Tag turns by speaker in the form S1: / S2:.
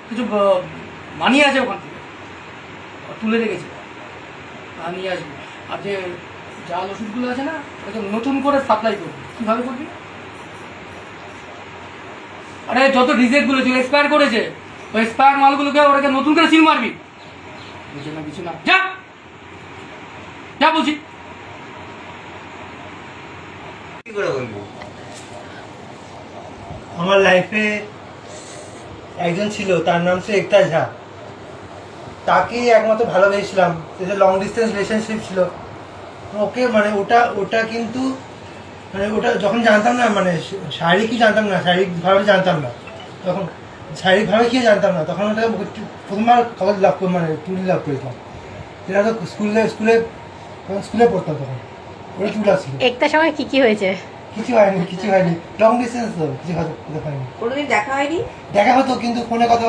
S1: কিছু মানি আছে ওখান থেকে তুলে রেখেছি, নিয়ে আসবি। আর যে জাল ওষুধগুলো আছে না, ওটা নতুন করে সাপ্লাই করবি। কীভাবে করবি? আরে যত রিজেক্টগুলো যে এক্সপায়ার করেছে, ওই এক্সপায়ার মালগুলোকে ওটাকে নতুন করে সিল মারবি। বুঝে না কিছু না, যা যা বলছি।
S2: কি করে বলবো?
S3: আমার লাইফে একজন ছিল, তার নাম ছিল একতা ঝা। তাকে একমাত্র ভালোবেসেছিলাম, লং ডিস্টেন্স রিলেশনশিপ ছিল। ওকে মানে ওটা কিন্তু মানে ওটা যখন জানতাম না, মানে শারীরিকই জানতাম না, শারীরিকভাবে জানতাম না, তখন শারীরিকভাবে কি জানতাম না, তখন ওটা প্রথমবার কলেজ লাভ করে মানে টুলি লাভ করেছিলাম। যেটা তো স্কুলে পড়তাম তখন, ওটা টুলা ছিল।
S4: একটা সময় কি হয়েছে?
S3: কিছু হয়নি লং ডিস্টেন্স তো কিছু হয়নি।
S5: কোনোদিন দেখা হয়নি?
S3: দেখা হতো কিন্তু ফোনে কথা